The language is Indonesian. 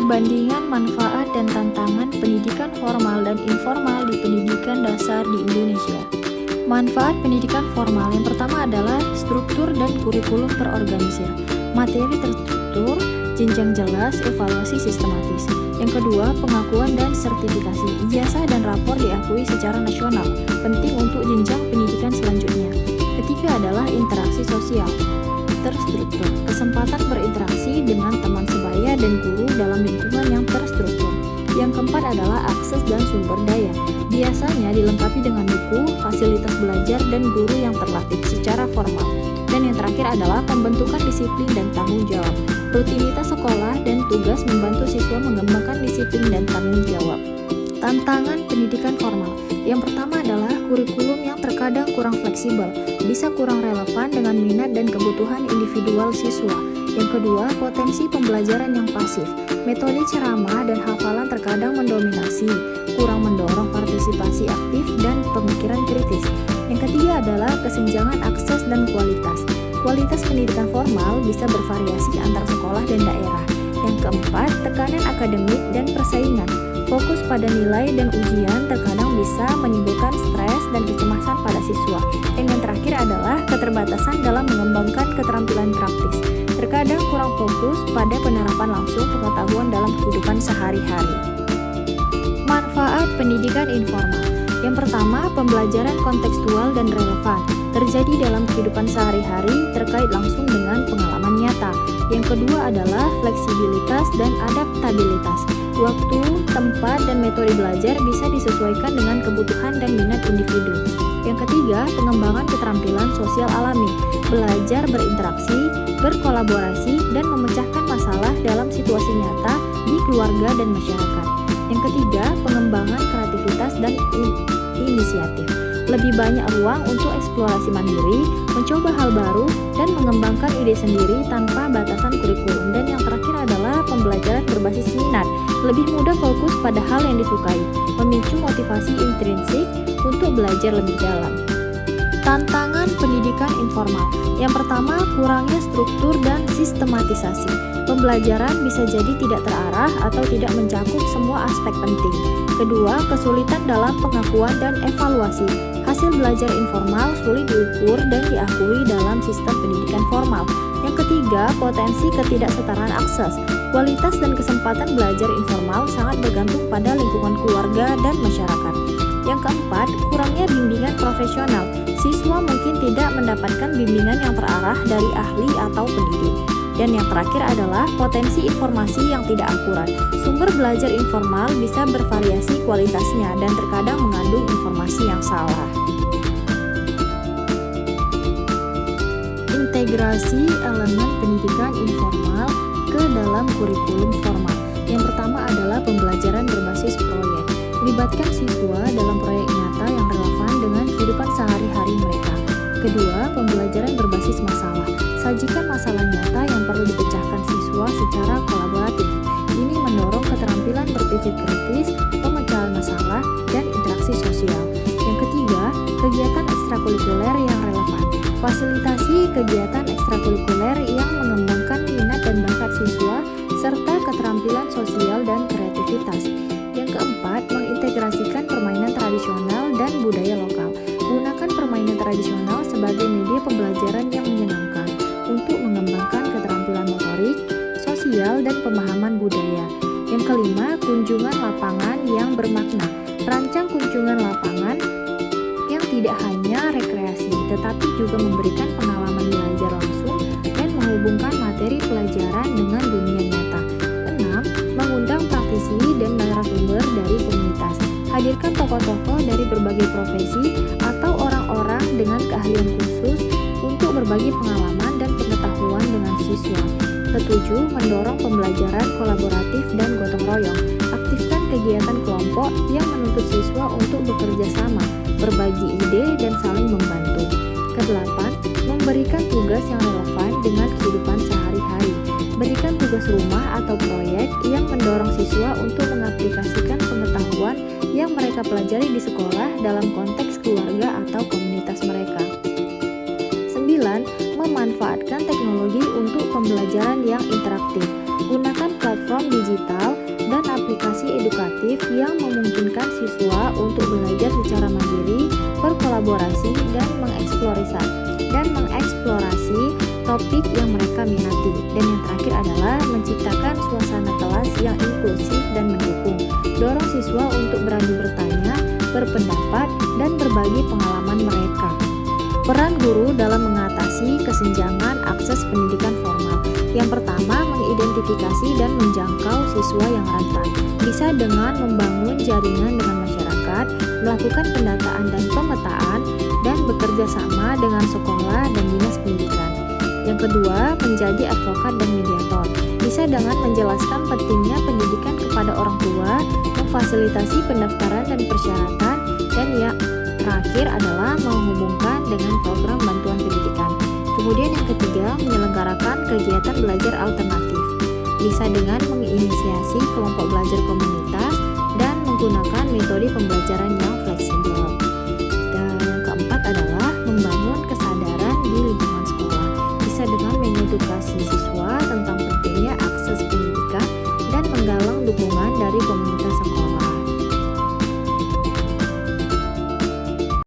Perbandingan manfaat dan tantangan pendidikan formal dan informal di pendidikan dasar di Indonesia. Manfaat pendidikan formal yang pertama adalah struktur dan kurikulum terorganisir, materi terstruktur, jenjang jelas, evaluasi sistematis. Yang kedua, pengakuan dan sertifikasi, ijazah dan rapor diakui secara nasional, penting untuk jenjang pendidikan selanjutnya. Ketiga adalah interaksi sosial terstruktur, kesempatan berinteraksi dengan teman sebaya dan guru dalam lingkungan yang terstruktur. Yang keempat adalah akses dan sumber daya, biasanya dilengkapi dengan buku, fasilitas belajar, dan guru yang terlatih secara formal. Dan yang terakhir adalah pembentukan disiplin dan tanggung jawab. Rutinitas sekolah dan tugas membantu siswa mengembangkan disiplin dan tanggung jawab. Tantangan pendidikan formal. Yang pertama adalah kurikulum yang terkadang kurang fleksibel, bisa kurang relevan dengan minat dan kebutuhan individual siswa. Yang kedua, potensi pembelajaran yang pasif. Metode ceramah dan hafalan terkadang mendominasi, kurang mendorong partisipasi aktif dan pemikiran kritis. Yang ketiga adalah kesenjangan akses dan kualitas. Kualitas pendidikan formal bisa bervariasi antar sekolah dan daerah. Yang keempat, tekanan akademik dan persaingan. Fokus pada nilai dan ujian terkadang bisa menimbulkan stres dan kecemasan pada siswa. Dan yang terakhir adalah keterbatasan dalam mengembangkan keterampilan praktis. Terkadang kurang fokus pada penerapan langsung pengetahuan dalam kehidupan sehari-hari. Manfaat pendidikan informal. Yang pertama, pembelajaran kontekstual dan relevan, terjadi dalam kehidupan sehari-hari terkait langsung dengan pengalaman nyata. Yang kedua adalah fleksibilitas dan adaptabilitas. Waktu, tempat, dan metode belajar bisa disesuaikan dengan kebutuhan dan minat individu. Yang ketiga, pengembangan keterampilan sosial alami, belajar berinteraksi, berkolaborasi, dan memecahkan masalah dalam situasi nyata di keluarga dan masyarakat. Yang ketiga, pengembangan kreativitas dan inisiatif. Lebih banyak ruang untuk eksplorasi mandiri, mencoba hal baru, dan mengembangkan ide sendiri tanpa batasan kurikulum. Dan yang terakhir adalah pembelajaran berbasis minat, lebih mudah fokus pada hal yang disukai, memicu motivasi intrinsik untuk belajar lebih dalam. Tantangan pendidikan informal. Yang pertama, kurangnya struktur dan sistematisasi. Pembelajaran bisa jadi tidak terarah atau tidak mencakup semua aspek penting. Kedua, kesulitan dalam pengakuan dan evaluasi. Hasil belajar informal sulit diukur dan diakui dalam sistem pendidikan formal. Yang ketiga, potensi ketidaksetaraan akses. Kualitas dan kesempatan belajar informal sangat bergantung pada lingkungan keluarga dan masyarakat. Yang keempat, kurangnya bimbingan profesional. Siswa mungkin tidak mendapatkan bimbingan yang terarah dari ahli atau pendidik. Dan yang terakhir adalah potensi informasi yang tidak akurat. Sumber belajar informal bisa bervariasi kualitasnya dan terkadang mengandung informasi yang salah. Integrasi elemen pendidikan informal ke dalam kurikulum formal. Yang pertama adalah pembelajaran berbasis proyek. Libatkan siswa dalam proyek nyata yang relevan dengan kehidupan sehari-hari mereka. Kedua, pembelajaran berbasis masalah. Sajikan masalah nyata yang perlu dipecahkan siswa secara kolaboratif. Ini mendorong keterampilan berpikir kritis, pemecahan masalah, dan interaksi sosial. Yang ketiga, kegiatan ekstrakurikuler yang relevan. Fasilitasi kegiatan ekstrakurikuler yang mengembangkan minat dan bakat siswa, serta keterampilan sosial dan kreativitas. Yang keempat, mengintegrasikan permainan tradisional dan budaya lokal. Gunakan permainan tradisional sebagai media pembelajaran yang menyenangkan untuk mengembangkan keterampilan motorik, sosial, dan pemahaman budaya. Yang kelima, kunjungan lapangan yang bermakna. Rancang kunjungan lapangan yang tidak hanya rekreasi, tetapi juga memberikan pengalaman belajar langsung dan menghubungkan materi pelajaran dengan dunia nyata. 6. Mengundang praktisi dan narasumber dari komunitas. Hadirkan tokoh-tokoh dari berbagai profesi atau orang-orang dengan keahlian khusus untuk berbagi pengalaman dan pengetahuan dengan siswa. Ketujuh, mendorong pembelajaran kolaboratif dan gotong royong. Aktifkan kegiatan kelompok yang menuntut siswa untuk bekerja sama, berbagi ide, dan saling membantu. Kedelapan, memberikan tugas yang relevan dengan kehidupan sehari-hari. Berikan tugas rumah atau proyek yang mendorong siswa untuk mengaplikasikan pengetahuan yang mereka pelajari di sekolah dalam konteks keluarga atau komunitas mereka. 9. Memanfaatkan teknologi untuk pembelajaran yang interaktif. Gunakan platform digital berkolaborasi dan mengeksplorasi topik yang mereka minati. Dan yang terakhir adalah menciptakan suasana kelas yang inklusif dan mendukung. Dorong siswa untuk berani bertanya, berpendapat, dan berbagi pengalaman mereka. Peran guru dalam mengatasi kesenjangan akses pendidikan formal. Yang pertama, mengidentifikasi dan menjangkau siswa yang rentan. Bisa dengan membangun jaringan dengan masyarakat, melakukan pendataan dan pemetaan, dan bekerja sama dengan sekolah dan dinas pendidikan. Yang kedua, menjadi advokat dan mediator. Bisa dengan menjelaskan pentingnya pendidikan kepada orang tua, memfasilitasi pendaftaran dan persyaratan, dan yang terakhir adalah menghubungkan dengan program bantuan pendidikan. Kemudian yang ketiga, menyelenggarakan kegiatan belajar alternatif. Bisa dengan menginisiasi kelompok belajar komunitas dan menggunakan metode pembelajaran yang fleksibel. Dan yang keempat adalah membangun kesadaran di lingkungan sekolah. Bisa dengan mengedukasi siswa